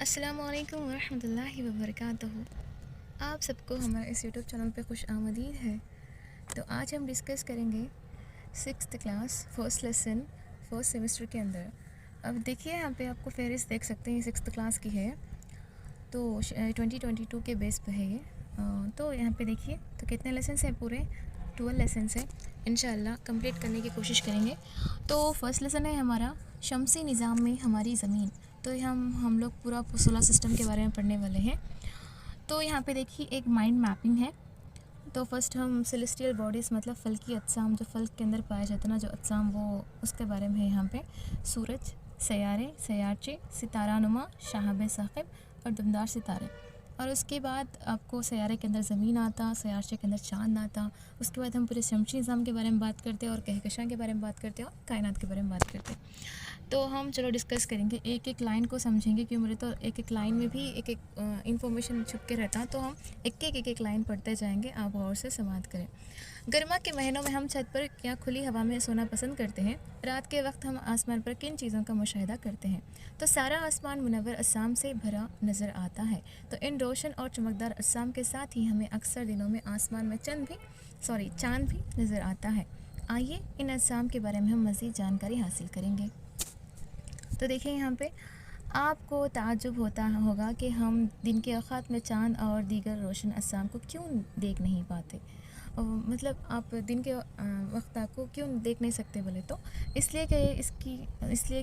अस्सलामुअलैकुम वरहमतुल्लाहि वबरकातुहू। आप सबको हमारे इस यूट्यूब चैनल पे खुश आमदीद है। तो आज हम डिस्कस करेंगे sixth class first lesson first semester के अंदर। अब देखिए यहाँ पे आपको फेहरिस्त देख सकते हैं, सिक्स्थ क्लास की है तो 2022 के बेस पे है ये। तो यहाँ पे देखिए तो कितने लेसन हैं, पूरे 12 लेसन हैं। इंशाल्लाह कंप्लीट करने की कोशिश करेंगे। तो फर्स्ट लेसन है हमारा शमसी निज़ाम में हमारी ज़मीन। तो हम लोग पूरा सोलर सिस्टम के बारे में पढ़ने वाले हैं। तो यहाँ पे देखिए एक माइंड मैपिंग है। तो फर्स्ट हम सेलेस्टियल बॉडीज़ मतलब फल्की अजसाम, जो फल्क के अंदर पाए जाते हैं ना, जो अजसाम, वो उसके बारे में है यहाँ पे। सूरज, सयारे, सयारचे, सितारानुमा, शहाब साक़िब और दमदार सितारे। और उसके बाद आपको सयारे के अंदर ज़मीन आता, सयारचे के अंदर चाँद आता। उसके बाद हम पूरे शमसी निज़ाम के बारे में बात करते हैं और कहकशां के बारे में बात करते हैं और कायनात के बारे में बात करते हैं। तो हम चलो डिस्कस करेंगे, एक एक लाइन को समझेंगे, क्यों बोले तो एक एक लाइन में भी एक एक इंफॉर्मेशन छुप के रहता है। तो हम एक एक लाइन पढ़ते जाएंगे, आप गौर से समाप्त करें। गर्मा के महीनों में हम छत पर या खुली हवा में सोना पसंद करते हैं। रात के वक्त हम आसमान पर किन चीज़ों का मुशाहिदा करते हैं? तो सारा आसमान मुनव्वर अज्साम से भरा नज़र आता है। तो इन रोशन और चमकदार अज्साम के साथ ही हमें अक्सर दिनों में आसमान में चाँद भी नज़र आता है। आइए इन अज्साम के बारे में हम मज़ीद जानकारी हासिल करेंगे। तो देखिए यहाँ पे आपको ताज्जुब होता होगा कि हम दिन के औक़ात में चाँद और दीगर रोशन अज्साम को क्यों देख नहीं पाते। मतलब आप दिन के वक्त को क्यों देख नहीं सकते बोले तो इसलिए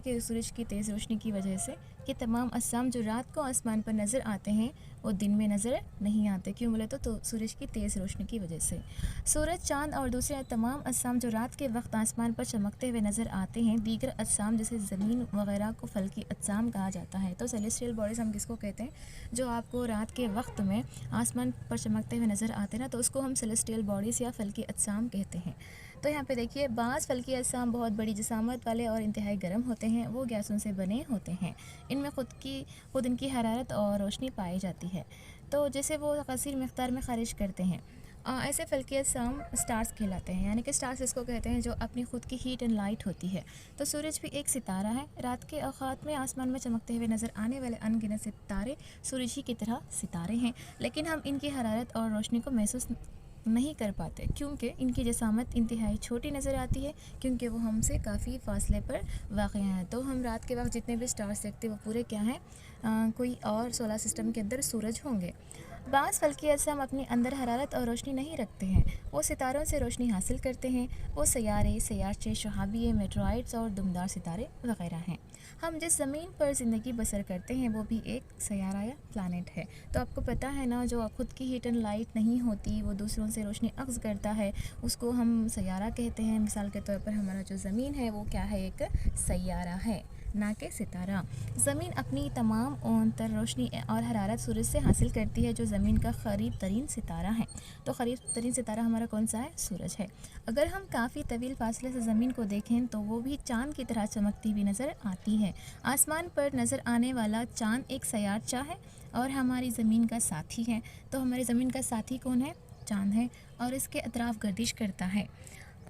कि सूरज की तेज़ रोशनी की वजह से ये तमाम अज्साम जो रात को आसमान पर नज़र आते हैं वो दिन में नज़र नहीं आते। क्यों बोले तो सूरज की तेज़ रोशनी की वजह से सूरज, चाँद और दूसरे तमाम अज्साम जो रात के वक्त आसमान पर चमकते हुए नज़र आते हैं, दीगर अज्साम जैसे ज़मीन वगैरह को फल्की अज्साम कहा जाता है। तो सेलेस्टियल बॉडीज़ हम किसको कहते हैं? जो आपको रात के वक्त में आसमान पर चमकते हुए नज़र आते हैं ना, तो उसको हम सेलेस्टियल बॉडीज़ या फल्की अज्साम कहते हैं। तो यहाँ पे देखिए बाज़ फल्की अज्साम बहुत बड़ी जिसामत वाले और इंतहाई गर्म होते हैं। वो गैसों से बने होते हैं। इनमें खुद इनकी हरारत और रोशनी पाई जाती है, तो जैसे वो कसीर मिक़दार में ख़ारिज करते हैं। ऐसे फल्की अज्साम स्टार्स कहलाते हैं, यानी कि स्टार्स इसको कहते हैं जो अपनी खुद की हीट एंड लाइट होती है। तो सूरज भी एक सितारा है। रात के औक़ात में आसमान में चमकते हुए नज़र आने वाले अनगिनत सितारे सूरज ही की तरह सितारे हैं, लेकिन हम इनकी हरारत और रोशनी को महसूस नहीं कर पाते, क्योंकि इनकी जसामत इंतहाई छोटी नज़र आती है, क्योंकि वो हमसे काफ़ी फ़ासले पर वाक़ हैं। तो हम रात के वक्त जितने भी स्टार्स देखते हैं वो पूरे क्या हैं, कोई और सोलर सिस्टम के अंदर सूरज होंगे। बाज़ फल्की अज्साम अपने अंदर हरारत और रोशनी नहीं रखते हैं, वो सितारों से रोशनी हासिल करते हैं। वो सयारे, सयारचे, शहाबिये, मेट्रॉइड्स और दमदार सितारे वगैरह हैं। हम जिस ज़मीन पर ज़िंदगी बसर करते हैं वो भी एक सयारा या प्लानट है। तो आपको पता है ना, जो खुद की हीट एंड लाइट नहीं होती, वो दूसरों से रोशनी अख्ज़ करता है, उसको हम सयारा कहते हैं। मिसाल के तौर पर हमारा जो ज़मीन है वो क्या है, एक सयारा है, ना कि सितारा। ज़मीन अपनी तमाम तर रोशनी और हरारत सूरज से हासिल करती है, जो ज़मीन का करीब तरीन सितारा है। तो करीब तरीन सितारा हमारा कौन सा है? सूरज है। अगर हम काफ़ी तवील फासले से ज़मीन को देखें तो वो भी चाँद की तरह चमकती हुई नज़र आती है। आसमान पर नज़र आने वाला चाँद एक सयारचा है और हमारी ज़मीन का साथी है। तो हमारी ज़मीन का साथी कौन है? चाँद है, और इसके अतराफ़ गर्दिश करता है।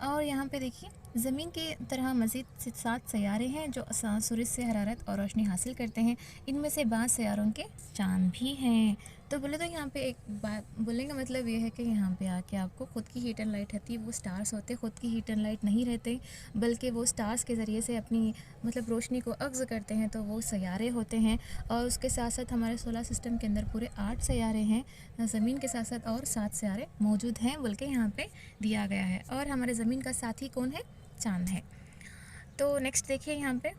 और यहाँ पे देखिए ज़मीन की तरह मज़ीद 7 सयारे हैं जो सूरज से हरारत और रोशनी हासिल करते हैं। इनमें से बाज़ सयारों के चाँद भी हैं। तो बोले तो यहाँ पे एक बात बोलने का मतलब ये है कि यहाँ पे आके आपको खुद की हीट एंड लाइट रहती है, वो स्टार्स होते खुद की हीट एंड लाइट नहीं रहते, बल्कि वो स्टार्स के ज़रिए से अपनी मतलब रोशनी को अख्ज़ करते हैं, तो वो सयारे होते हैं। और उसके साथ साथ हमारे सोलर सिस्टम के अंदर पूरे 8 सयारे हैं, ज़मीन के साथ साथ और 7 सयारे मौजूद हैं, बल्कि यहाँ पे दिया गया है। और हमारे ज़मीन का साथी कौन है? चाँद है। तो नेक्स्ट देखिए यहाँ पे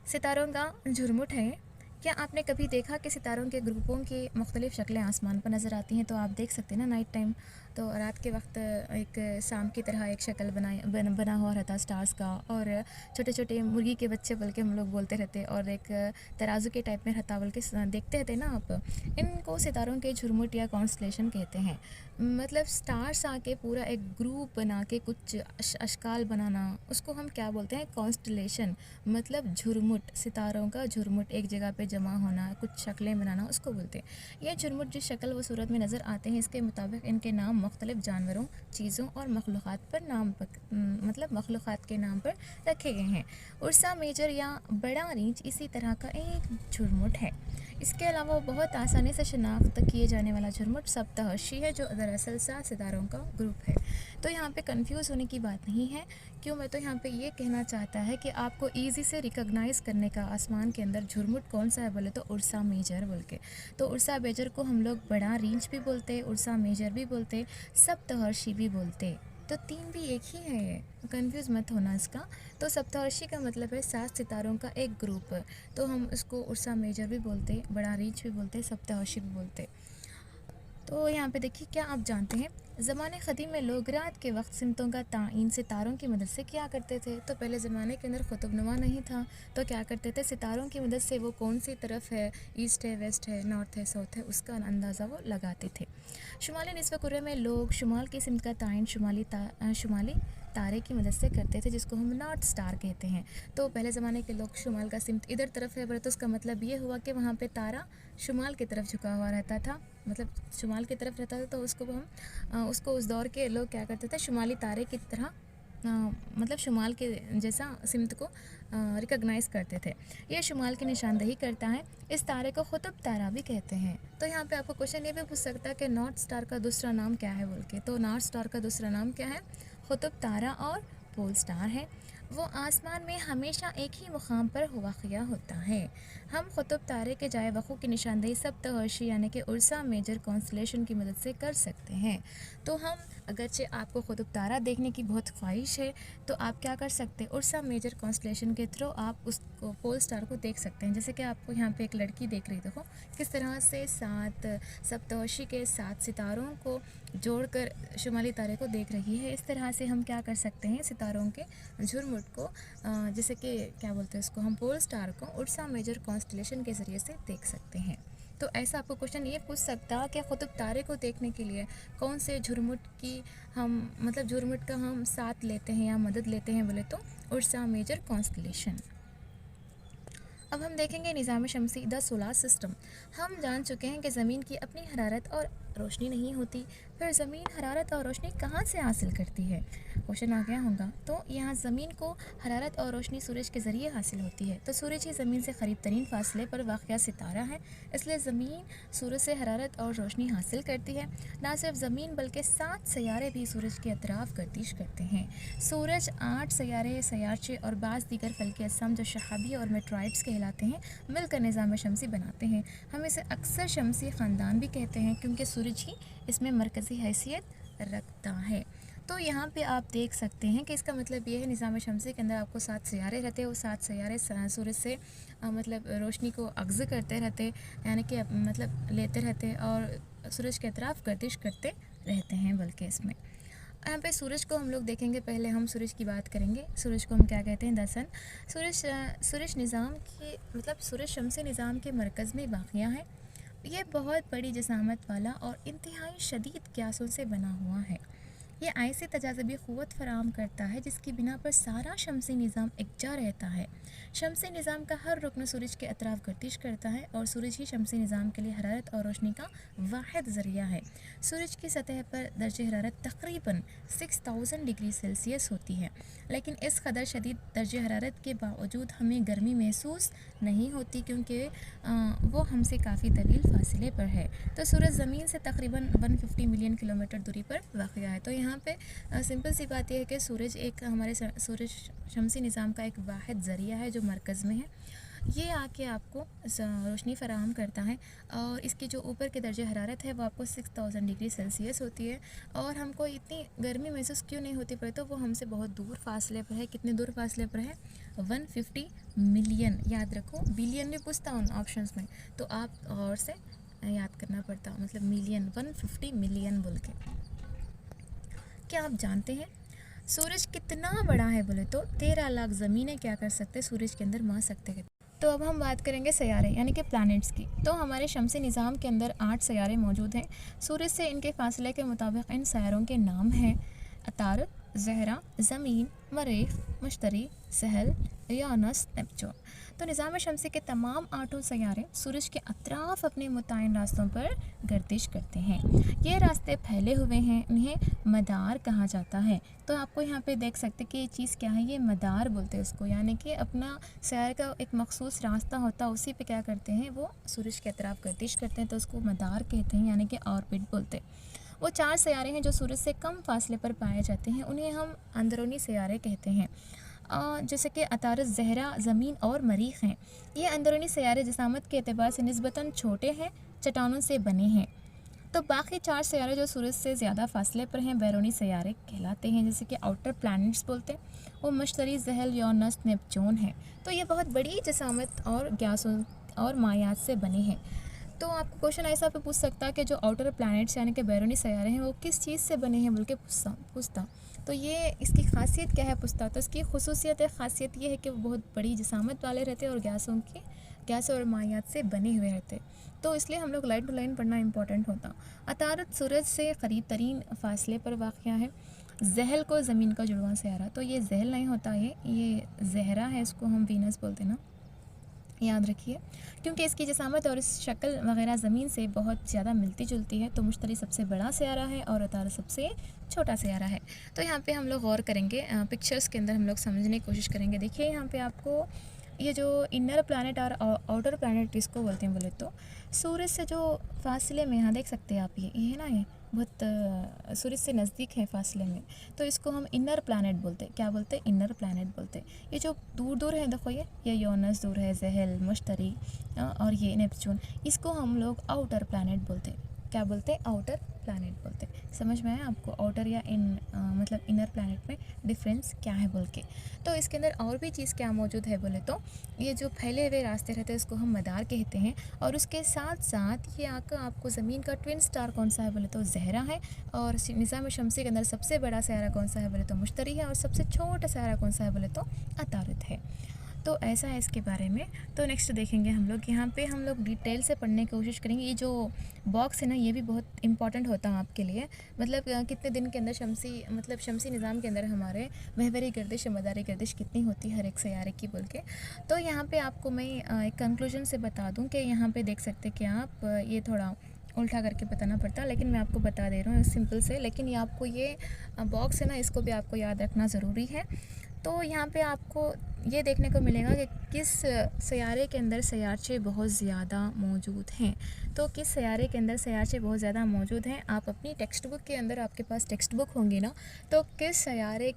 सितारों का झुरमुट है। क्या आपने कभी देखा कि सितारों के ग्रुपों की मुख्तलिफ़ शक्लें आसमान पर नज़र आती हैं? तो आप देख सकते हैं ना, नाइट टाइम तो रात के वक्त एक शाम की तरह एक शक्ल बना हुआ रहता स्टार्स का, और छोटे छोटे मुर्गी के बच्चे बल्कि हम लोग बोलते रहते, और एक तराजू के टाइप में रहता बल्कि देखते रहते ना आप। इनको सितारों के झुरमुट या कॉन्स्टलेशन कहते हैं। मतलब स्टार्स आके पूरा एक ग्रुप बना के कुछ अशकाल बनाना, उसको हम क्या बोलते हैं? कॉन्स्टलेशन। मतलब झुरमुट, सितारों का झुरमुट एक जगह पे जमा होना, कुछ शक्लें बनाना, उसको बोलते हैं। यह झुरमुट जिस शक्ल व सूरत में नज़र आते हैं, इसके मुताबिक इनके नाम मुख्तलिफ़ जानवरों, चीज़ों और मखलूक़ात के नाम पर रखे गए हैं। उर्सा मेजर या बड़ा रींछ इसी तरह का एक झुरमुट है। इसके अलावा बहुत आसानी से शनाख्त किए जाने वाला झुरमुट सप्तर्षि है, जो दरअसल 7 सितारों का ग्रुप है। तो यहाँ पे कंफ्यूज होने की बात नहीं है। क्यों, मैं तो यहाँ पे ये कहना चाहता है कि आपको ईजी से रिकॉग्नाइज़ करने का आसमान के अंदर झुरमुट कौन सा है बोले तो उर्सा मेजर बोल के। तो उर्सा मेजर को हम लोग बड़ा रींछ भी बोलते, उर्सा मेजर भी बोलते, सप्तर्षि भी बोलते। तो 3 भी एक ही है, ये कंफ्यूज मत होना इसका। तो सप्तर्षि का मतलब है 7 सितारों का एक ग्रुप। तो हम उसको उर्सा मेजर भी बोलते, बड़ा रींछ भी बोलते, सप्तर्षि भी बोलते। तो यहाँ पे देखिए, क्या आप जानते हैं ज़माने क़दीम में लोग रात के वक्त सिमतों का तायीन सितारों की मदद से क्या करते थे? तो पहले ज़माने के अंदर क़ुतुबनुमा नहीं था, तो क्या करते थे, सितारों की मदद से वो कौन सी तरफ है, ईस्ट है, वेस्ट है, नॉर्थ है, साउथ है, उसका अंदाज़ा वो लगाते थे। शुमाली निस्फ़ कुर्रे में लोग शुमाल की सिमत का तायीन शुमाली तारे की मदद से करते थे, जिसको हम नॉर्थ स्टार कहते हैं। तो पहले ज़माने के लोग शुमाल का सिमत इधर तरफ है बोले तो उसका मतलब ये हुआ कि वहाँ पे तारा शुमाल की तरफ झुका हुआ रहता था, मतलब शुमाल की तरफ रहता था। तो उसको उस दौर के लोग क्या करते थे, शुमाली तारे की तरह मतलब शुमाल के जैसा सिमत को रिकॉग्नाइज़ करते थे। ये शुमाल की निशानदही करता है। इस तारे को क़ुतुब तारा भी कहते हैं। तो यहाँ पे आपको क्वेश्चन ये भी पूछ सकता है कि नॉर्थ स्टार का दूसरा नाम क्या है बोल के। तो नॉर्थ स्टार का दूसरा नाम क्या है? क़ुतुब तारा और पोल स्टार है। वो आसमान में हमेशा एक ही मुकाम पर वाक़िया होता है। हम क़ुतुब तारे के जाए वक़ू की निशानदही सप्तर्षि यानी कि उर्सा मेजर कॉन्स्टलेशन की मदद से कर सकते हैं। तो हम अगरचे आपको क़ुतुब तारा देखने की बहुत ख्वाहिश है, तो आप क्या कर सकते हैं, उर्सा मेजर कॉन्स्टलेशन के थ्रू आप उसको पोल स्टार को देख सकते हैं। जैसे कि आपको यहाँ पे एक लड़की देख रही, देखो किस तरह से 7 सप्तर्षि के 7 सितारों को जोड़कर शुमाली तारे को देख रही है। इस तरह से हम क्या कर सकते हैं, सितारों के झुरमुट को जैसे कि क्या बोलते हैं उसको, हम पोल स्टार को उर्सा मेजर कॉन्स्टलेशन के ज़रिए से देख सकते हैं। तो ऐसा आपको क्वेश्चन ये पूछ सकता कि क़ुतुब तारे को देखने के लिए कौन से झुरमुट की झुरमुट का हम साथ लेते हैं या मदद लेते हैं बोले तो उर्सा मेजर कॉन्स्टलेशन। अब हम देखेंगे निज़ाम शमसी द सोलार सिस्टम। हम जान चुके हैं कि ज़मीन की अपनी हरारत और रोशनी नहीं होती, फिर ज़मीन हरारत और रोशनी कहाँ से हासिल करती है? क्वेश्चन आ गया होगा। तो यहाँ ज़मीन को हरारत और रोशनी सूरज के ज़रिए हासिल होती है। तो सूरज ही ज़मीन से करीब तरीन फासले पर वाक़या सितारा है, इसलिए ज़मीन सूरज से हरारत और रोशनी हासिल करती है। ना सिर्फ ज़मीन बल्कि 7 सैयारे भी सूरज के अतराफ़ गर्दिश करते हैं। सूरज, 8 सैयारे, सयारचे और बाज़ दीगर फल्की अज़साम जो शहाबी और मेट्रॉइड्स कहलाते हैं, मिलकर निज़ाम शमसी बनाते हैं। हम इसे अक्सर शमसी ख़ानदान भी कहते हैं, क्योंकि सूरज ही इसमें मरकज़ी हैसियत रखता है। तो यहाँ पे आप देख सकते हैं कि इसका मतलब ये है, निज़ाम शमसी के अंदर आपको 7 सैयारे रहते हैं। वो 7 सैयारे सूरज से रोशनी को अग़्ज़ करते रहते, यानी कि लेते रहते और सूरज के अतराफ़ गर्दिश करते रहते हैं। बल्कि इसमें यहाँ पे सूरज को हम लोग देखेंगे। पहले हम सूरज की बात करेंगे। सूरज को हम क्या कहते हैं? दसन। सूरज निज़ाम की सूरज शमसी निज़ाम के मरकज़ में वाक़िया है। ये बहुत बड़ी जसामत वाला और इंतहाई शदीद ग्यासों से बना हुआ है। ये ऐसी तजाज़बी क़ुव्वत फ़राहम करता है जिसकी बिना पर सारा शमसी निज़ाम एकजा रहता है। शमसी निज़ाम का हर रुकन सूरज के अतराफ़ गर्दिश करता है और सूरज ही शमसी निज़ाम के लिए हरारत और रोशनी का वाहिद ज़रिया है। सूरज की सतह पर दर्जे हरारत तकरीबन 6000 डिग्री सेल्सियस होती है, लेकिन इस कदर शदीद दर्जे हरारत के बावजूद हमें गर्मी महसूस नहीं होती, क्योंकि वो हमसे काफ़ी तवील फासले पर है। तो सूरज ज़मीन से तकरीबन 150 मिलियन किलोमीटर दूरी पर वाक़िया है। तो यहाँ पे सिंपल सी बात यह है कि हमारे सूरज शमसी निज़ाम का एक वाहिद ज़रिया है जो मरकज़ में है। ये आके आपको रोशनी फ़राहम करता है और इसकी जो ऊपर के दर्जे हरारत है वो आपको 6000 डिग्री सेल्सियस होती है। और हमको इतनी गर्मी महसूस क्यों नहीं होती पर, तो वो हमसे बहुत दूर फासले पर है। कितने दूर फासले पर है? 150 मिलियन। याद रखो, बिलियन भी पूछता हूँ ऑप्शंस में, तो आप और से याद करना पड़ता, मिलियन, 150 मिलियन बोल के। क्या आप जानते हैं सूरज कितना बड़ा है बोले तो 13 लाख ज़मीनें क्या कर सकते, सूरज के अंदर मा सकते हैं। तो अब हम बात करेंगे सैयारे यानी कि प्लैनेट्स की। तो हमारे शमसी निज़ाम के अंदर 8 सैयारे मौजूद हैं। सूरज से इनके फासले के मुताबिक इन सैयारों के नाम हैं: अतारत, ज़हरा, ज़मीन, मरीख़, मुश्तरी, सहल, यूरेनस, नेपच्यून। तो निज़ाम शमसी के तमाम 8 सैयारे सूरज के अतराफ अपने मुतय्यन रास्तों पर गर्दिश करते हैं। ये रास्ते फैले हुए हैं, इन्हें मदार कहा जाता है। तो आपको यहाँ पे देख सकते कि ये चीज़ क्या है, ये मदार बोलते हैं इसको, यानी कि अपना सैर का एक मखसूस रास्ता होता है, उसी पे क्या करते हैं, वो सूरज के अतराफ गर्दिश करते हैं, तो उसको मदार कहते हैं, यानी कि ऑर्बिट बोलते हैं। वो 4 सैयारे हैं जो सूरज से कम फासले पर पाए जाते हैं, उन्हें हम अंदरूनी सैयारे कहते हैं। जैसे कि अतारस, ज़हरा, ज़मीन और मरीख़ हैं। ये अंदरूनी सैयारे जिसामत के एतबार से निस्बतन छोटे हैं, चट्टानों से बने हैं। तो बाकी 4 सैयारे जो सूरज से ज़्यादा फासले पर हैं, बैरूनी सैयारे कहलाते हैं, जैसे कि आउटर प्लैनेट्स बोलते हैं। वो मश्तरी, ज़हल, यूरेनस, नेपच्यून है। तो ये बहुत बड़ी जिसामत और गैसों और मायात से बने हैं। तो आपको क्वेश्चन ऐसा पे पूछ सकता है कि जो आउटर प्लैनेट्स यानी कि बैरूनी सैयारे हैं वो किस चीज़ से बने हैं बोल के पूछता। तो ये इसकी खासियत क्या है पूछता। तो इसकी खुसूसियत है, ख़ासियत ये है कि वो बहुत बड़ी जिसामत वाले रहते हैं और गैसों और मायात से बने हुए रहते। तो इसलिए हम लोग लाइन टू लाइन पढ़ना इंपॉर्टेंट होता। अतारत सूरज से करीब तरीन फासले पर वाक़या है। ज़हल को ज़मीन का जुड़वां सैयारा, तो ये ज़हल नहीं होता, ये ज़हरा है, इसको हम वीनस बोलते हैं ना, याद रखिए। क्योंकि इसकी जिसामत और इस शक्ल वगैरह ज़मीन से बहुत ज़्यादा मिलती जुलती है। तो मुश्तरी सबसे बड़ा सैयारा है और अतारत सबसे छोटा सैयारा है। तो यहाँ पे हम लोग गौर करेंगे, पिक्चर्स के अंदर हम लोग समझने की कोशिश करेंगे। देखिए यहाँ पे आपको ये जो इनर प्लैनेट और आउटर प्लैनेट इसको बोलते हैं बोले तो सूरज से जो फासले में, यहाँ देख सकते हैं आप, ये है ना, ये बहुत सूरज से नज़दीक है फासले में, तो इसको हम इनर प्लैनेट बोलते हैं। क्या बोलते हैं? इनर प्लैनेट बोलते हैं। ये जो दूर दूर है, देखो ये यूरेनस दूर है, ज़हल, मश्तरी और ये नेपच्यून, इसको हम लोग आउटर प्लैनेट बोलते हैं। क्या बोलते हैं? आउटर प्लैनेट बोलते हैं। समझ में आया आपको आउटर या मतलब इनर प्लैनेट में डिफरेंस क्या है बोल के। तो इसके अंदर और भी चीज़ क्या मौजूद है बोले तो ये जो फैले हुए रास्ते रहते हैं उसको हम मदार कहते हैं। और उसके साथ साथ ये आकर आपको ज़मीन का ट्विन स्टार कौन सा है बोले तो ज़हरा है। और निज़ाम शमसी के अंदर सबसे बड़ा सैयारा कौन सा है बोले तो मुश्तरी है। और सबसे छोटा सैयारा कौन सा है बोले तो अतारत है। तो ऐसा है इसके बारे में। तो नेक्स्ट देखेंगे हम लोग, यहाँ पे हम लोग डिटेल से पढ़ने की कोशिश करेंगे। ये जो बॉक्स है ना, ये भी बहुत इंपॉर्टेंट होता है आपके लिए। मतलब कितने दिन के अंदर शमसी निज़ाम के अंदर हमारे महवरी गर्दिश, मदारी गर्दिश कितनी होती है हर एक सैयारे की बोल के। तो यहाँ पे आपको मैं एक कंक्लूजन से बता दूँ कि यहाँ पे देख सकते कि आप ये थोड़ा उल्टा करके बताना पड़ता, लेकिन मैं आपको बता दे रहा हूँ सिंपल से। लेकिन ये आपको ये बॉक्स है ना, इसको भी आपको याद रखना ज़रूरी है। तो यहाँ पे आपको ये देखने को मिलेगा कि किस सैयारे के अंदर सैयारचे बहुत ज़्यादा मौजूद हैं। तो किस सैयारे के अंदर सैयारचे बहुत ज़्यादा मौजूद हैं, आप अपनी टेक्स्ट बुक के अंदर, आपके पास टेक्स्ट बुक होंगी ना, तो किस सैयारे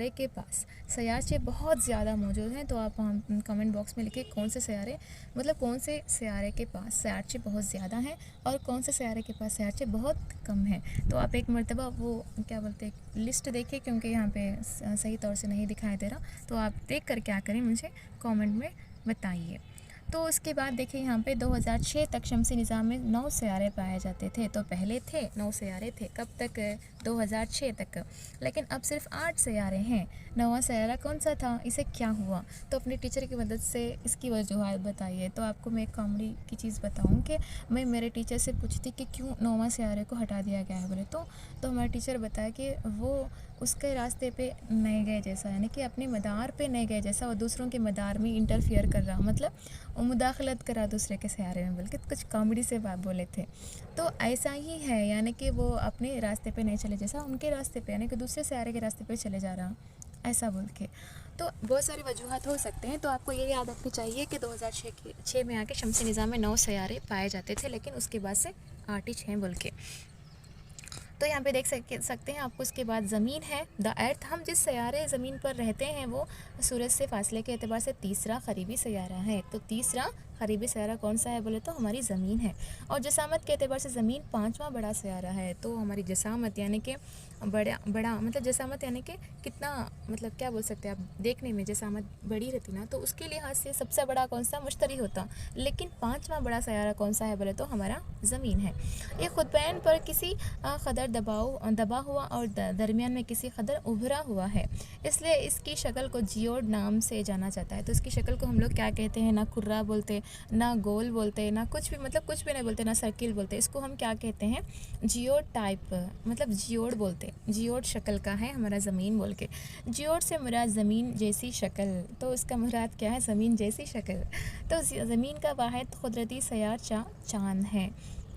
के पास सैयारचे बहुत ज़्यादा मौजूद हैं, तो आप हम कमेंट बॉक्स में लिखिए कौन से सैयारे के पास सैयारचे बहुत ज़्यादा हैं और कौन से सैयारे के पास सैयारचे बहुत कम हैं। तो आप एक मरतबा वो क्या बोलते हैं लिस्ट देखिए, क्योंकि यहाँ पे सही तौर से नहीं दिखाई दे रहा, तो आप देख कर क्या करें मुझे कमेंट में बताइए। तो उसके बाद देखिए यहाँ पे 2006 तक शमसी निज़ाम में 9 सैयारे पाए जाते थे। तो पहले थे 9 सैयारे थे, कब तक? 2006 तक। लेकिन अब सिर्फ 8 सैयारे हैं। 9वां सैयारा कौन सा था, इसे क्या हुआ? तो अपने टीचर की मदद से इसकी वजूहत बताइए। तो आपको मैं एक कॉमेडी की चीज़ बताऊँ कि मैं मेरे टीचर से पूछती कि क्यों 9वां सैयारे को हटा दिया गया है बोले तो हमारे टीचर बताया कि वो उसके रास्ते पे नहीं गए जैसा, यानी कि अपने मदार पे नहीं गए जैसा, और दूसरों के मदार में इंटरफियर कर रहा, मतलब मुदाखलत करा दूसरे के सैयारे में, बल्कि कुछ कॉमेडी से बात बोले थे। तो ऐसा ही है, यानी कि वो अपने रास्ते पे नहीं चले जैसा, उनके रास्ते पे यानी कि दूसरे सैयारे के रास्ते पे चले जा रहा, ऐसा बोल के। तो बहुत सारी वजूहत हो सकते हैं। तो आपको ये याद रखनी चाहिए कि 2006 में आके शमसी निज़ाम में 9 सैयारे पाए जाते थे, लेकिन उसके बाद से 8 ही 6 बोल के। तो यहाँ पे देख सकते हैं आपको। उसके बाद ज़मीन है, द अर्थ। हम जिस सैयारे ज़मीन पर रहते हैं वो सूरज से फासले के एतबार से तीसरा करीबी सैयारा है। तो तीसरा करीबी सैयारा कौन सा है बोले तो हमारी ज़मीन है। और जसामत के एतबार से ज़मीन 5वां बड़ा सैयारा है। तो हमारी जसामत यानी कि बड़ा मतलब जसामत यानी कि कितना, मतलब क्या बोल सकते हैं आप, देखने में जसामत बड़ी रहती ना, तो उसके लिहाज से सबसे बड़ा कौन सा? मुश्तरी होता। लेकिन 5वां बड़ा सैयारा कौन सा है बोले तो हमारा ज़मीन है। ये खुद बैन पर किसी कदर दबा हुआ और दरमियान में किसी कदर उभरा हुआ है, इसलिए इसकी शक्ल को जियोड नाम से जाना जाता है। तो इसकी शक्ल को हम लोग क्या कहते हैं ना, कुर्रा बोलते, ना गोल बोलते, ना कुछ भी, मतलब कुछ भी नहीं बोलते, ना सर्किल बोलते। इसको हम क्या कहते हैं, जियोड टाइप, मतलब जियोड बोलते। जियोड शक्ल का है हमारा ज़मीन बोल के। जियोड से मुराद ज़मीन जैसी शक्ल, तो इसका मुराद क्या है, ज़मीन जैसी शक्ल। तो ज़मीन का वाहिद कुदरती सयारचा चाँद है,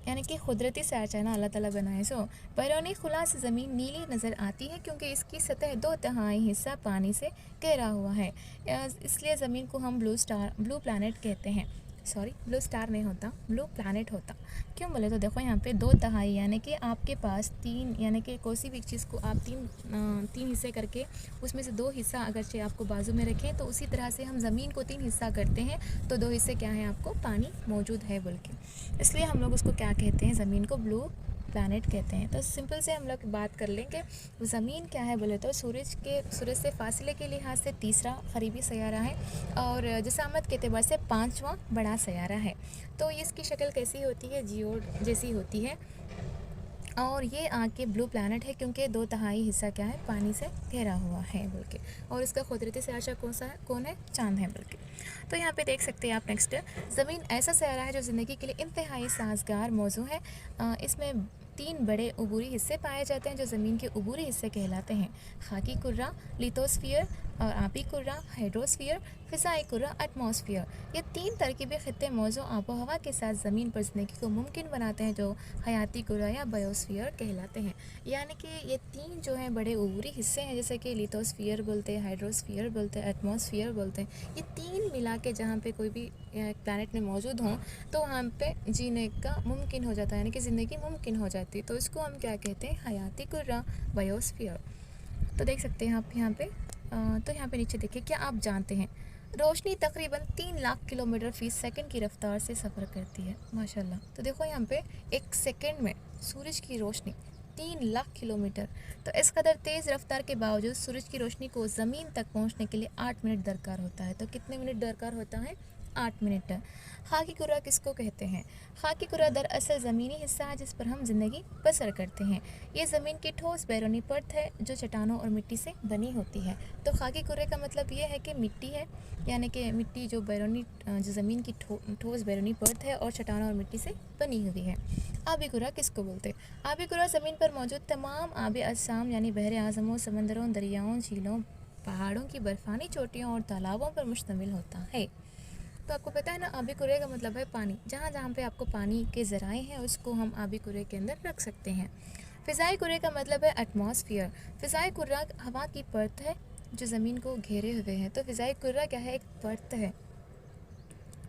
यानी कि कुदरती सयारचा ना अल्लाह ताला बनाए। सो बैरूनी खुला से ज़मीन नीली नज़र आती है क्योंकि इसकी सतह 2/3 हिस्सा पानी से घेरा हुआ है। इसलिए ज़मीन को हम ब्लू प्लैनेट कहते हैं। सॉरी, ब्लू स्टार नहीं होता, ब्लू प्लैनेट होता। क्यों बोले तो देखो यहाँ पे 2/3, यानी कि आपके पास 3, यानी कि कोई भी चीज़ को आप तीन हिस्से करके उसमें से 2 हिस्सा अगरचे आपको बाजू में रखें, तो उसी तरह से हम ज़मीन को 3 हिस्सा करते हैं तो 2 हिस्से क्या हैं, आपको पानी मौजूद है बोल के। इसलिए हम लोग उसको क्या कहते हैं, ज़मीन को ब्लू प्लैनेट कहते हैं। तो सिंपल से हम लोग बात कर लेंगे ज़मीन क्या है बोले तो सूरज से फासले के लिहाज से तीसरा करीबी सैयारा है और जिसामत के एतबार से 5वां बड़ा सैयारा है। तो इसकी शक्ल कैसी होती है, जियोड जैसी होती है और ये आके ब्लू प्लैनेट है क्योंकि 2/3 हिस्सा क्या है, पानी से घेरा हुआ है बोल के। और इसका कुदरती सयारा कौन है, चाँद है बोल के। तो यहाँ पे देख सकते हैं आप नेक्स्ट, ज़मीन ऐसा सयारा है जो ज़िंदगी के लिए इंतहाई साजगार मौजू है। इसमें 3 बड़े उबूरी हिस्से पाए जाते हैं जो ज़मीन के उबूरी हिस्से कहलाते हैं, खाकी कुर्रा, लिथोस्फीयर और आबी कुर्रा, हाइड्रोस्फीयर, फ़िज़ाई कुर्रा, एटमॉस्फेयर। ये 3 तरकीबी खित्ते मौजू आबो हवा के साथ ज़मीन पर ज़िंदगी को मुमकिन बनाते हैं जो हयाती कुर्रा या बायोस्फीयर कहलाते हैं। यानी कि ये 3 जो हैं बड़े उबूरी हिस्से हैं, जैसे कि लिथोस्फीयर बोलते हैं, हाइड्रोस्फीयर बोलते हैं, एटमॉस्फेयर बोलते हैं। ये 3 मिला के जहाँ पे कोई भी प्लैनेट में मौजूद हों तो वहाँ पे जीने का मुमकिन हो जाता है, यानी कि ज़िंदगी मुमकिन हो जाती है। तो इसको हम क्या कहते हैं, हयाती कुर्रा, बायोस्फीयर। तो देख सकते हैं आप यहाँ पे, तो यहाँ पे नीचे देखिए, क्या आप जानते हैं रोशनी तकरीबन 3 लाख किलोमीटर फ़ी सेकंड की रफ्तार से सफ़र करती है। माशाल्लाह। तो देखो यहाँ पे 1 सेकंड में सूरज की रोशनी 3 लाख किलोमीटर। तो इस कदर तेज़ रफ्तार के बावजूद सूरज की रोशनी को ज़मीन तक पहुँचने के लिए 8 मिनट दरकार होता है। तो कितने मिनट दरकार होता है, 8 मिनट। खाकी कुर्रा किसको कहते हैं, खाकी कुर्रा दरअसल ज़मीनी हिस्सा है जिस पर हम ज़िंदगी बसर करते हैं। ये ज़मीन की ठोस बैरूनी परत है जो चट्टानों और मिट्टी से बनी होती है। तो खाकी कुर्रे का मतलब ये है कि मिट्टी है, यानी कि मिट्टी जो ज़मीन की ठोस बैरूनी परत है और चट्टानों और मिट्टी से बनी हुई है। आबी कुर्रा किसको बोलते हैं, आबी कुर्रा ज़मीन पर मौजूद तमाम आबे अजसाम यानी बहरे आज़मों, समंदरों, दरियाओं, झीलों, पहाड़ों की बर्फ़ानी चोटियों और तालाबों पर मुश्तमिल होता है। तो आपको पता है ना, आबी कुर्रे का मतलब है पानी। जहाँ जहाँ पे आपको पानी के ज़राए हैं उसको हम आबी कुर्रे के अंदर रख सकते हैं। फ़िज़ाई कुर्रे का मतलब है एटमॉस्फेयर। फ़िज़ाई कुर्रा हवा की परत है जो ज़मीन को घेरे हुए है। तो फ़िज़ाई कुर्रा क्या है, एक परत है।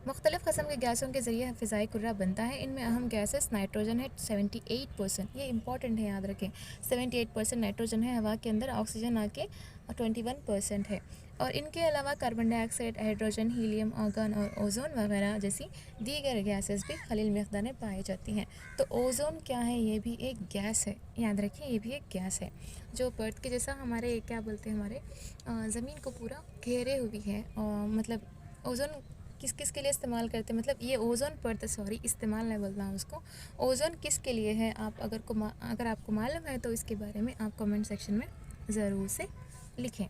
मुख्तलिफ़ क़स्म के गैसों के ज़रिए फ़िज़ाई कुर्रा बनता है। इनमें अहम गैसेस नाइट्रोजन है 78%, ये इंपॉर्टेंट है, याद रखें। 78% नाइट्रोजन है हवा के अंदर, ऑक्सीजन आके 21% है। और इनके अलावा carbon dioxide, hydrogen, helium, argon और ओजोन वगैरह जैसी दीगर गैसेस भी खलील मिक़दार में पाई जाती हैं। तो ओजोन क्या है, ये भी एक गैस है, याद रखिए, ये भी एक गैस है जो परत के जैसा हमारे क्या बोलते हैं, हमारे ज़मीन को पूरा घेरे हुई है। और मतलब ओजोन किस किस के लिए इस्तेमाल करते हैं, मतलब ये ओज़ोन परत, सॉरी इस्तेमाल नहीं बोलना है उसको, ओज़ोन किस के लिए है, आप अगर आपको मालूम है तो इसके बारे में आप कमेंट सेक्शन में ज़रूर से लिखें।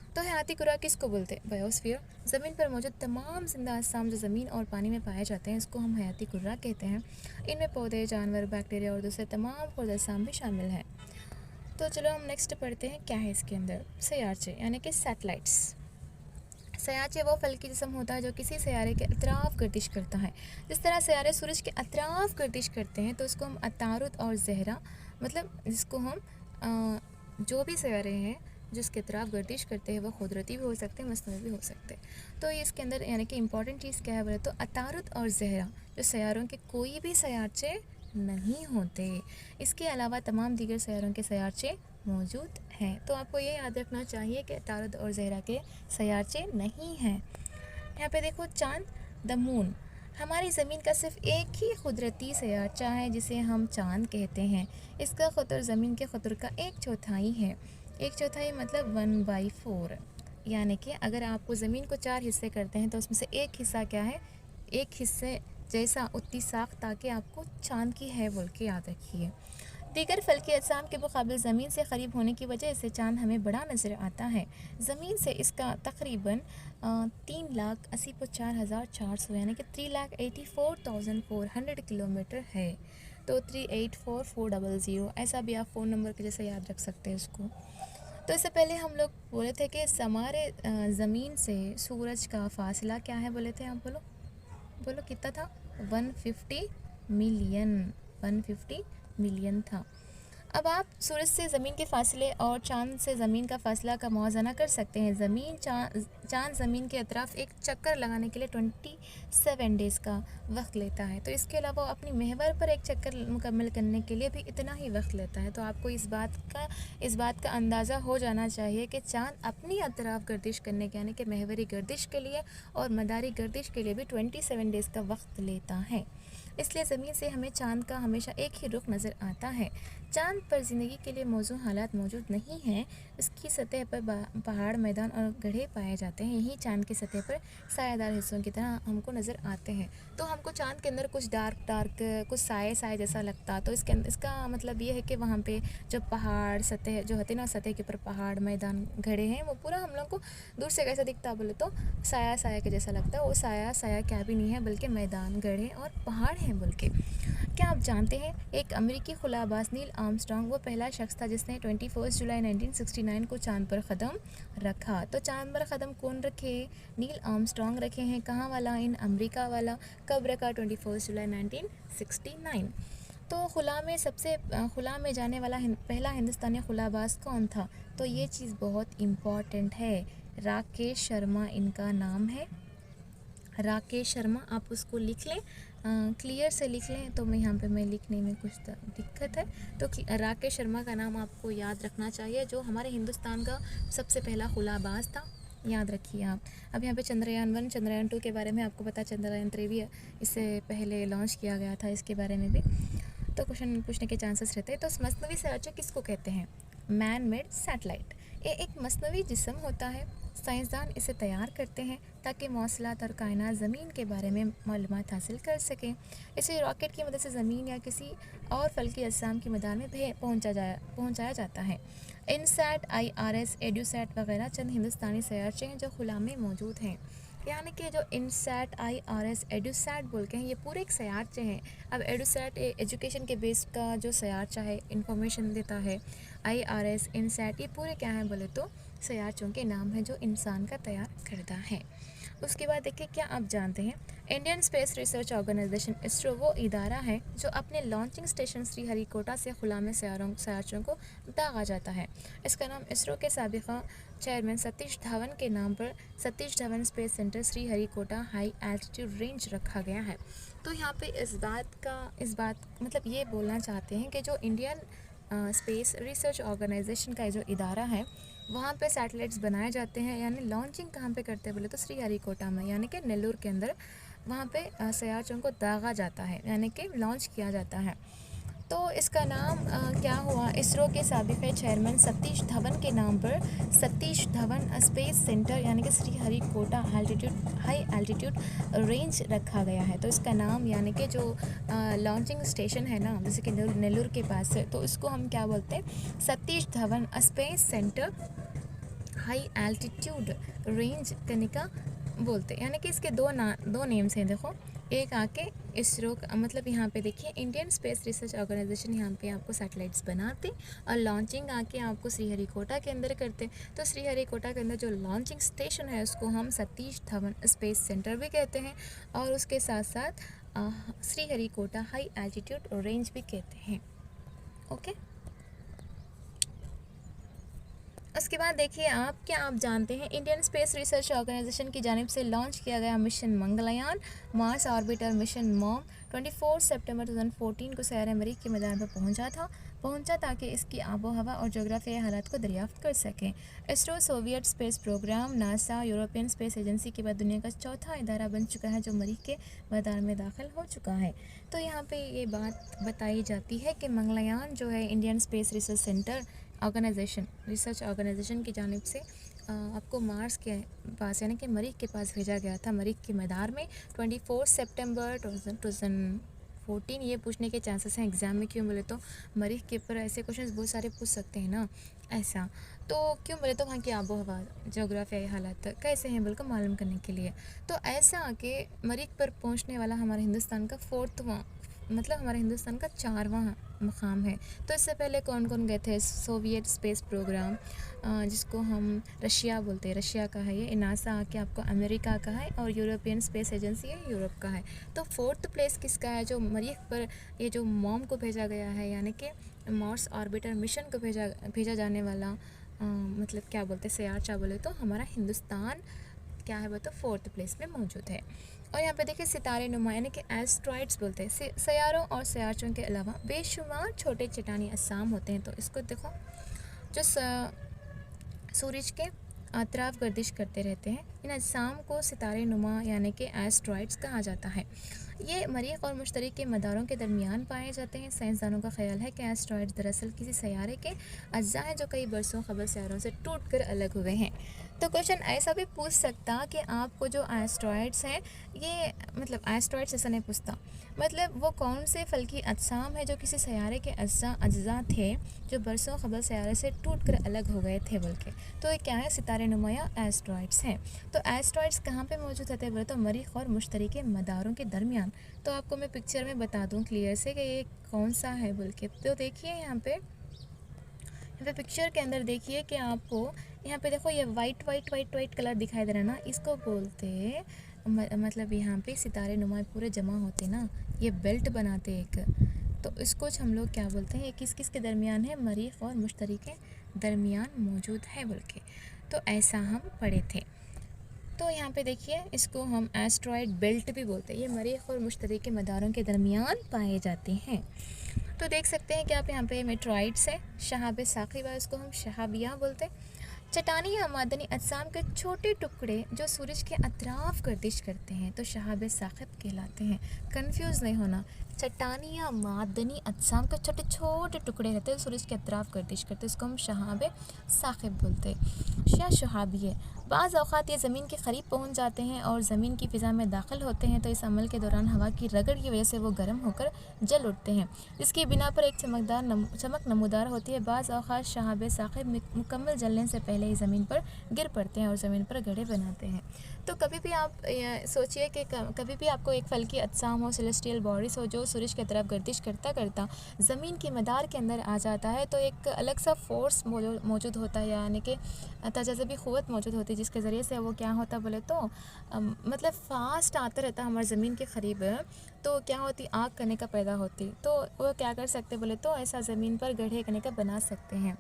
तो हयाती कुर्रा किसको बोलते हैं, बायोस्फीयर। ज़मीन पर मौजूद तमाम जिंदा अजसाम जो ज़मीन और पानी में पाए जाते हैं इसको हम हयाती कुर्रा कहते हैं। इनमें पौधे, जानवर, बैक्टीरिया और दूसरे तमाम खुर्द अजसाम भी शामिल हैं। तो चलो हम नेक्स्ट पढ़ते हैं, क्या है इसके अंदर, सयारचे यानी कि सैटेलाइट्स। सयाचे वो फल्की जिस्म होता है जो किसी सयारे के अतराफ़ गर्दिश करता है। जिस तरह सयारे सूरज के अतराफ़ गर्दिश करते हैं तो उसको हम अतारुद और ज़हरा, मतलब जिसको हम जो भी सयारे हैं जिसके अतराफ़ गर्दिश करते हैं वो कुदरती भी हो सकते हैं, मसनूई भी हो सकते हैं। तो इसके अंदर यानी कि इम्पॉर्टेंट चीज़ क्या है बोले तो अतारुद और ज़हरा जो सयारों के कोई भी सयारचे नहीं होते। इसके अलावा तमाम दीगर सयारों के सयारचे मौजूद हैं। तो आपको ये याद रखना चाहिए कि अतारुद और ज़हरा के सयारचे नहीं हैं। यहाँ पे देखो, चाँद, द मून हमारी ज़मीन का सिर्फ एक ही कुदरती सयारचा है जिसे हम चाँद कहते हैं। इसका क़ुतर ज़मीन के क़ुतर का 1/4 है। 1/4 मतलब 1/4, यानी कि अगर आपको ज़मीन को 4 हिस्से करते हैं तो उसमें से एक हिस्सा क्या है, एक हिस्से जैसा उतनी साख ताकि आपको चाँद की है बोल के याद रखिए। दीगर फल्की अजसाम के मुकाबले ज़मीन से करीब होने की वजह से चाँद हमें बड़ा नज़र आता है। ज़मीन से इसका तकरीबन 3,84,400 यानी कि 3,84,400 किलोमीटर है। तो 3,84,400 ऐसा भी आप फ़ोन नंबर के जैसे याद रख सकते हैं इसको। तो इससे पहले हम लोग बोले थे कि हमारे ज़मीन से सूरज का फासला क्या है, बोले थे आप, बोलो बोलो कितना था? 150 मिलियन, 150 मिलियन था। अब आप सूरज से ज़मीन के फासले और चाँद से ज़मीन का फासला का मुआवजा कर सकते हैं। चाँद ज़मीन के अतराफ़ एक चक्कर लगाने के लिए 27 डेज़ का वक्त लेता है। तो इसके अलावा अपनी महवर पर एक चक्कर मुकम्मल करने के लिए भी इतना ही वक्त लेता है। तो आपको इस बात का अंदाज़ा हो जाना चाहिए कि चाँद अपनी अतराफ़ गर्दिश करने के यानी कि महवरी गर्दिश के लिए और मदारी गर्दिश के लिए भी 27 डेज़ का वक्त लेता है। इसलिए ज़मीन से हमें चाँद का हमेशा एक ही रुख नज़र आता है। चाँद पर ज़िंदगी के लिए मौजूद हालात मौजूद नहीं हैं। इसकी सतह पर पहाड़, मैदान और गड्ढे पाए जाते हैं। यही चाँद की सतह पर सायादार हिस्सों की तरह हमको नज़र आते हैं। तो हमको चाँद के अंदर कुछ डार्क कुछ साए जैसा लगता। तो इसका मतलब ये है कि वहाँ पे जो पहाड़ सतह जो होते हैं ना, सतह के ऊपर पहाड़, मैदान, गड्ढे हैं, वो पूरा हम लोग को दूर से कैसा दिखता बोले तो साया के जैसा लगता है। वो साया क्या भी नहीं है बल्कि मैदान, गड्ढे और पहाड़ हैं बोल के। क्या आप जानते हैं एक अमेरिकी खुलाबाज नील आर्मस्ट्रॉन्ग वो पहला शख्स था जिसने 21 जुलाई 1969 को चांद पर कदम रखा। तो चांद पर कदम कौन रखे? नील आर्मस्ट्रॉन्ग रखे हैं। कहाँ वाला? इन अमेरिका वाला। कब रखा? 21 जुलाई 1969। तो खुला में जाने वाला पहला हिंदुस्तानी खुलाबाज कौन था? तो ये चीज़ बहुत इम्पॉर्टेंट है। राकेश शर्मा इनका नाम है। राकेश शर्मा, आप उसको लिख लें, क्लियर से लिख लें। तो मैं लिखने में कुछ दिक्कत है, तो राकेश शर्मा का नाम आपको याद रखना चाहिए, जो हमारे हिंदुस्तान का सबसे पहला खुलाबाज था। याद रखिए आप। अब यहाँ पे चंद्रयान 1, चंद्रयान 2 के बारे में आपको पता, चंद्रयान 3 भी इससे पहले लॉन्च किया गया था, इसके बारे में भी तो क्वेश्चन पूछने के चांसेस रहते हैं। तो मसनवी संरचना किसको कहते हैं? Man made satellite. ये एक मसनवी जिस्म होता है। साइंसदान इसे तैयार करते हैं ताकि मौसलात और कायनात ज़मीन के बारे में मालूमात हासिल कर सकें। इसे रॉकेट की मदद से ज़मीन या किसी और फल्की अजसाम की मैदान में पहुंचाया जाता है। इनसैट, IRS, एड्यूसैट वगैरह चंद हिंदुस्तानी सयारचे हैं जो खुला में मौजूद हैं। यानी कि जो इनसैट, IRS, एड्यूसैट बोल के हैं, ये पूरे एक सयारचे हैं। अब एड्यूसैट एजुकेशन के बेस का जो सयारचा है, इंफॉर्मेशन देता है। IRS, इनसैट, ये पूरे क्या हैं बोले तो सयारचों के नाम हैं जो इंसान का तैयार करता है। उसके बाद देखिए, क्या आप जानते हैं Indian Space Research Organisation ISRO वो इदारा है जो अपने लॉन्चिंग स्टेशन श्रीहरिकोटा से खुला में सयारचों को दागा जाता है। इसका नाम इसरो के साबिका चेयरमैन सतीश धवन के नाम पर Satish Dhawan space centre Sriharikota high altitude range रखा गया है। तो यहाँ पे इस बात मतलब ये बोलना चाहते हैं कि जो इंडियन स्पेस रिसर्च ऑर्गेनाइजेशन का जो इदारा है, वहाँ पे सैटेलाइट्स बनाए जाते हैं। यानी लॉन्चिंग कहाँ पे करते हैं बोले तो श्रीहरिकोटा में, यानी कि नेल्लूर के अंदर। वहाँ पे सयारचों को दागा जाता है, यानी कि लॉन्च किया जाता है। तो इसका नाम क्या हुआ? इसरो के साबिक़ चेयरमैन सतीश धवन के नाम पर सतीश धवन स्पेस सेंटर यानी कि श्रीहरिकोटा हाई एल्टीट्यूड रेंज रखा गया है। तो इसका नाम यानी कि जो लॉन्चिंग स्टेशन है ना, जैसे कि नेल्लूर के पास है, तो इसको हम क्या बोलते हैं? Satish Dhawan space centre high altitude range Kanika बोलते हैं। यानी कि इसके दो नेम्स हैं। देखो, एक आके इसरो का मतलब यहाँ पे देखिए इंडियन स्पेस रिसर्च ऑर्गेनाइजेशन यहाँ पे आपको सैटेलाइट्स बनाते और लॉन्चिंग आके आपको श्रीहरिकोटा के अंदर करते। तो श्रीहरिकोटा के अंदर जो लॉन्चिंग स्टेशन है उसको हम सतीश धवन स्पेस सेंटर भी कहते हैं, और उसके साथ साथ श्रीहरिकोटा हाई एल्टीट्यूड रेंज भी कहते हैं। ओके, उसके बाद देखिए क्या आप जानते हैं इंडियन स्पेस रिसर्च ऑर्गेनाइजेशन की जानिब से लॉन्च किया गया mission Mangalyaan Mars orbiter mission mom 24 सितंबर 2014 को सैयारा मरीख के मैदान पर पहुंचा ताकि इसकी आबो हवा और जोग्राफियाई हालात को दरियाफ्त कर सकें। ISRO Soviet space programme, NASA, European Space Agency के बाद दुनिया का चौथा इदारा बन चुका है जो मरीख के मैदान में दाखिल हो चुका है। तो यहाँ पे ये बात बताई जाती है कि मंगलयान जो है Indian Space Research Centre Research Organisation की जानिब से आपको मार्स के पास यानी कि मरीख के पास भेजा गया था, मरीख के मैदान में 24 सितंबर 2014 14 ये पूछने के चांसेस हैं एग्ज़ाम में। क्यों बोले तो मरीख के ऊपर ऐसे क्वेश्चंस बहुत सारे पूछ सकते हैं ना, ऐसा। तो क्यों बोले तो वहाँ की आबो हवा, जोग्राफियाई हालात कैसे हैं बोलकर मालूम करने के लिए। तो ऐसा आके मरीख पर पहुँचने वाला हमारे हिंदुस्तान का फोर्थवां, मतलब हमारे हिंदुस्तान का 4वां मुकाम है। तो इससे पहले कौन कौन गए थे? सोवियत स्पेस प्रोग्राम, जिसको हम रशिया बोलते हैं, रशिया का है ये। नासा आके आपको अमेरिका का है, और यूरोपियन स्पेस एजेंसी है, यूरोप का है। तो फोर्थ प्लेस किसका है? जो मरीख पर ये जो मॉम को भेजा गया है, यानी कि मार्स ऑर्बिटर मिशन को भेजा जाने वाला, मतलब क्या बोलते हैं, सयारचा बोले तो हमारा हिंदुस्तान क्या है वो तो फोर्थ प्लेस में मौजूद है। और यहाँ पे देखिए सितारे नुमा यानी कि एस्ट्रॉइड्स बोलते हैं। सयारों और सयारचों के अलावा बेशुमार छोटे चट्टानी असाम होते हैं। तो इसको देखो, जो सूरज के अतराफ गर्दिश करते रहते हैं, इन अजसाम को सितारे नुमा यानी कि एस्ट्रॉइड्स कहा जाता है। ये मरीख और मुश्तरी के मदारों के दरमियान पाए जाते हैं। साइंसदानों का ख्याल है कि एस्ट्रॉइड्स दरअसल किसी सैयारे के अज्जा हैं जो कई बरसों कबल सैयारों से टूट कर अलग हुए हैं। तो क्वेश्चन ऐसा भी पूछ सकता कि आपको जो एस्ट्रॉइड्स हैं, ये मतलब एस्ट्रॉइड्स ऐसा नहीं पूछता, मतलब वो कौन से फल्की अजसाम है जो किसी सैयारे के अज्जा थे जो बरसों कबल सैयारे से टूट कर अलग हो गए थे बोल के। तो ये क्या है? सितारे नुमाया एस्ट्रॉइड्स हैं। तो एस्ट्रॉइड्स कहाँ पे मौजूद होते हैं बोले तो मरीख और मुश्तरी के मदारों के दरमियान। तो आपको मैं पिक्चर में बता दूँ क्लियर से कि ये कौन सा है बोल के। तो देखिए यहाँ पे पिक्चर के अंदर देखिए कि आपको यहाँ पे देखो ये वाइट कलर दिखाई दे रहा है ना, इसको बोलते मतलब यहाँ पे सितारे नुमा पूरे जमा होते ना, ये बेल्ट बनाते एक। तो इसको हम लोग क्या बोलते हैं? ये किस किस के दरमियान है? मरीख और मुश्तरी के दरमियान मौजूद है बोल के। तो ऐसा हम पढ़े थे। तो यहाँ पे देखिए इसको हम एस्ट्रॉइड बेल्ट भी बोलते हैं। ये मरीख और मुश्तरी के मदारों के दरमियान पाए जाते हैं। तो देख सकते हैं कि आप यहाँ पे मेट्रॉइड्स है, शहाब साकिबा, इसको हम शहाबिया बोलते हैं। चट्टानी या मादनी अजसाम के छोटे टुकड़े जो सूरज के अतराफ गर्दिश करते हैं तो शहाब साकिब कहलाते हैं। कंफ्यूज नहीं होना, चट्टानी या मादनी अजसाम के छोटे छोटे टुकड़े रहते हैं सूरज के अतराफ गर्दिश करते हैं, इसको हम शहाब साकिब बोलते हैं या शहाबिये। बाज़ औक़ात ये ज़मीन के करीब पहुंच जाते हैं और ज़मीन की फ़िज़ा में दाखिल होते हैं, तो इस अमल के दौरान हवा की रगड़ की वजह से वो गर्म होकर जल उठते हैं, जिसकी बिना पर एक चमक नमूदार होती है। बाज़ औक़ात शहाब साकिब मुकम्मल जलने से पहले ही ज़मीन पर गिर पड़ते हैं और ज़मीन पर गड्ढे बनाते हैं। तो कभी भी आप सोचिए कि कभी भी आपको एक फल्की अजसाम हो, सेलेस्टियल बॉडीज हो, जो सूरज की तरफ गर्दिश करता करता ज़मीन की मदार के अंदर आ जाता है, तो एक अलग सा फोर्स मौजूद होता है, यानी कि तजज़बी क़ुव्वत मौजूद होती है, जिसके ज़रिए से वो क्या होता बोले तो मतलब फ़ास्ट आता रहता हमारे ज़मीन के क़रीब। तो क्या होती? आग करने का पैदा होती। तो वो क्या कर सकते बोले तो ऐसा ज़मीन पर गड्ढे करने का बना सकते हैं।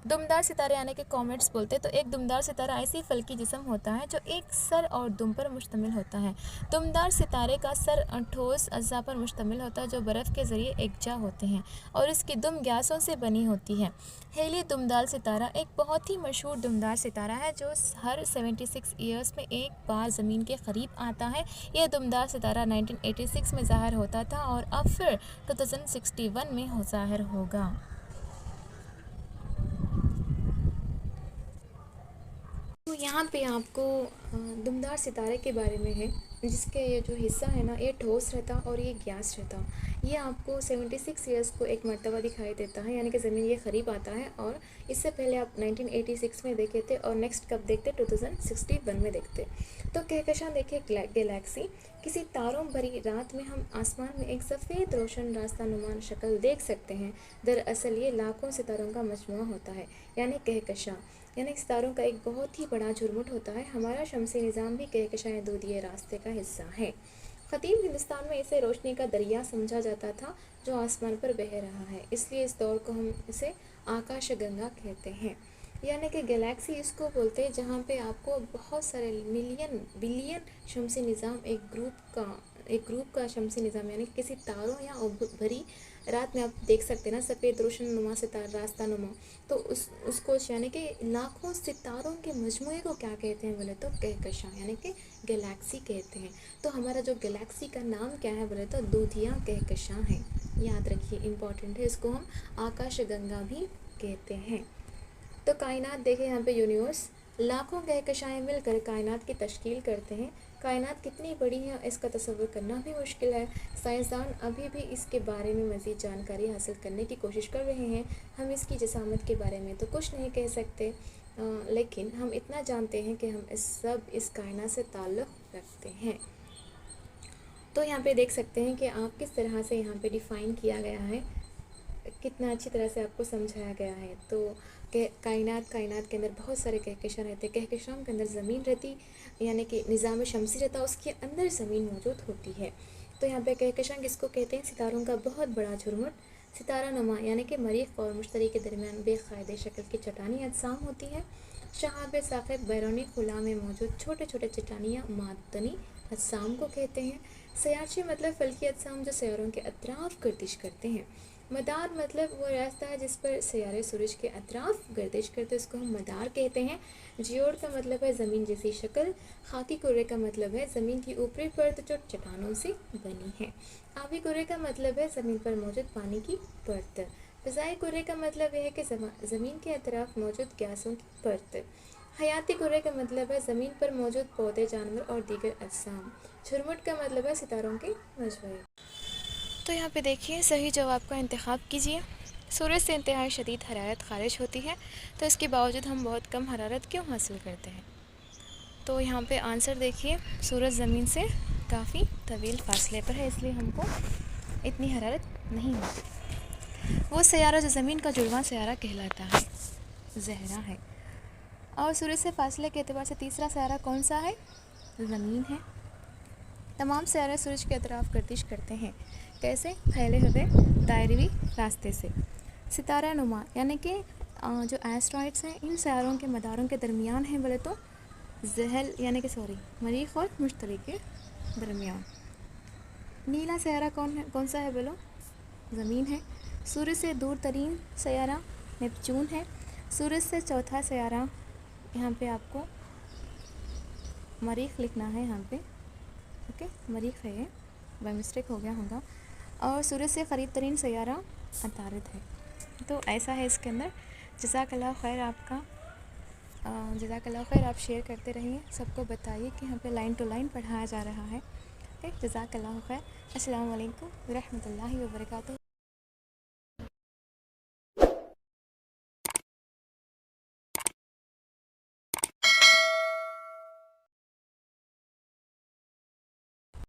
दुमदार सितारे यानी कि कॉमेट्स बोलते हैं। तो एक दुमदार सितारा ऐसी फल्की जिस्म होता है जो एक सर और दुम पर मुश्तमिल होता है। दुमदार सितारे का सर ठोस अज़्ज़ा पर मुश्तमिल होता है जो बर्फ़ के ज़रिए एकजा होते हैं, और इसकी दुम गैसों से बनी होती है। हेली दुमदार सितारा एक बहुत ही मशहूर दुमदार सितारा है जो हर 76 ईयर्स में एक बार ज़मीन के करीब आता है। यह दुमदार सितारा 1986 में ज़ाहिर होता था और अब फिर 2061 में ज़ाहिर होगा। तो यहाँ पे आपको दुमदार सितारे के बारे में है, जिसके ये जो हिस्सा है ना, ये ठोस रहता और ये गैस रहता। ये आपको 76 ईयर्स को एक मरतबा दिखाई देता है, यानी कि ज़मीन ये करीब आता है। और इससे पहले आप 1986 में देखे थे, और नेक्स्ट कब देखते? 2061 में देखते। तो कहकशां देखिए गैलेक्सी, किसी तारों भरी रात में हम आसमान में एक सफ़ेद रोशन रास्ता नुमा शक्ल देख सकते हैं। दरअसल ये लाखों सितारों का मजमुआ होता है, यानी कहकशां, यानी सितारों का एक बहुत ही बड़ा झुरमुट होता है। हमारा शमसी निज़ाम भी कहकशां दूधिये रास्ते का हिस्सा है। क़दीम हिंदुस्तान में इसे रोशनी का दरिया समझा जाता था जो आसमान पर बह रहा है, इसलिए इस दौर को हम इसे आकाश गंगा कहते हैं। यानी कि गैलेक्सी इसको बोलते हैं जहाँ पे आपको बहुत सारे मिलियन बिलियन शमसी निज़ाम एक ग्रुप का शमसी निज़ाम, यानी किसी तारों या भरी रात में आप देख सकते हैं ना, सफ़ेद रोशन नुमा सितारा रास्ता नुमा। तो उसको यानी कि लाखों सितारों के मजमूए को क्या कहते हैं बोले तो कहकशां, यानी कि गैलेक्सी कहते हैं। तो हमारा जो गैलेक्सी का नाम क्या है बोले तो दूधिया कहकशां है। याद रखिए, इम्पॉर्टेंट है। इसको हम आकाश गंगा भी कहते हैं। तो कायनात देखें यहाँ पे यूनिवर्स, लाखों कहकशाएँ मिलकर कायनात की तश्कील करते हैं। कायनात कितनी बड़ी है इसका तसव्वुर करना भी मुश्किल है। साइंसदान अभी भी इसके बारे में मज़ीद जानकारी हासिल करने की कोशिश कर रहे हैं। हम इसकी जसामत के बारे में तो कुछ नहीं कह सकते, लेकिन हम इतना जानते हैं कि हम इस कायनात से ताल्लुक़ रखते हैं। तो यहाँ पे देख सकते हैं कि आप किस तरह से यहाँ पे डिफ़ाइन किया गया है, कितना अच्छी तरह से आपको समझाया गया है। तो कायनात के अंदर बहुत सारे कहकशां रहते हैं। कहकशां के अंदर ज़मीन रहती, यानी कि निज़ाम शमसी रहता, उसके अंदर ज़मीन मौजूद होती है। तो यहाँ पे कहकशां किसको कहते हैं? सितारों का बहुत बड़ा झुरमुट, सितारा नुमा यानी कि मरीख़ और मुश्तरी के दरमियान बेक़ायदे शक्ल की चट्टानी अजसाम होती है। शहाब साक़िब बैरूनी खुला में मौजूद छोटे छोटे चट्टानियाँ मादनी अजसाम को कहते हैं। सयाची मतलब फ़ल्की अजसाम जो सैयारों के अतराफ़ गर्दिश करते हैं। मदार मतलब वो रास्ता है जिस पर सैयारे सूरज के अतराफ़ गर्दिश करते हैं, उसको हम मदार कहते हैं। जियोड़ का मतलब है ज़मीन जैसी शक्ल। खाकी कुर्रे का मतलब है ज़मीन की ऊपरी परत जो चट्टानों से बनी है। आबी कुर्रे का मतलब है ज़मीन पर मौजूद पानी की परत। फ़िज़ाई कुर्रे का मतलब यह है कि ज़मीन के अतराफ़ मौजूद गैसों की परत। हयाती कुर्रे का मतलब है ज़मीन पर मौजूद पौधे, जानवर और दीगर अजसाम। झुरमुट का मतलब है सितारों के मजमूए। तो यहाँ पे देखिए सही जवाब का इंतखाब कीजिए। सूरज से इंतहाई शदीद हरारत ख़ारिज होती है, तो इसके बावजूद हम बहुत कम हरारत क्यों हासिल करते हैं? तो यहाँ पे आंसर देखिए, सूरज ज़मीन से काफ़ी तवील फासले पर है, इसलिए हमको इतनी हरारत नहीं होती। वो सैयारा जो ज़मीन का जुड़वां सैयारा कहलाता है, ज़हरा है। और सूरज से फासले के एतबार से तीसरा सैयारा कौन सा है? ज़मीन है। तमाम सैयारे सूरज के अतराफ़ गर्दिश करते हैं। कैसे? फैले हुए दायरवी रास्ते से। सितारा नुमा यानी कि जो एस्ट्रॉइड्स हैं, इन सैयारों के मदारों के दरमियान हैं बोले तो ज़हल यानी कि मरीख़ और मुश्तरी के दरमियान। नीला सैयारा कौन सा है बोलो? ज़मीन है। सूरज से दूर तरीन सैयारा नेपच्यून है। सूरज से चौथा सैयारा, यहाँ पे आपको मरीख़ लिखना है, यहाँ पे ओके, मरीख़ है, ये बाय मिस्टेक हो गया होगा। और सूरज से क़रीब तरीन सैयारा अतारिद है। तो ऐसा है इसके अंदर। जज़ाकल्लाह खैर आपका, जज़ाकल्लाह खैर। आप शेयर करते रहिए, सबको बताइए कि यहाँ पे लाइन टू लाइन पढ़ाया जा रहा है। जज़ाकल्लाह खैर। अस्सलामु अलैकुम व रहमतुल्लाहि व बरकातुहू।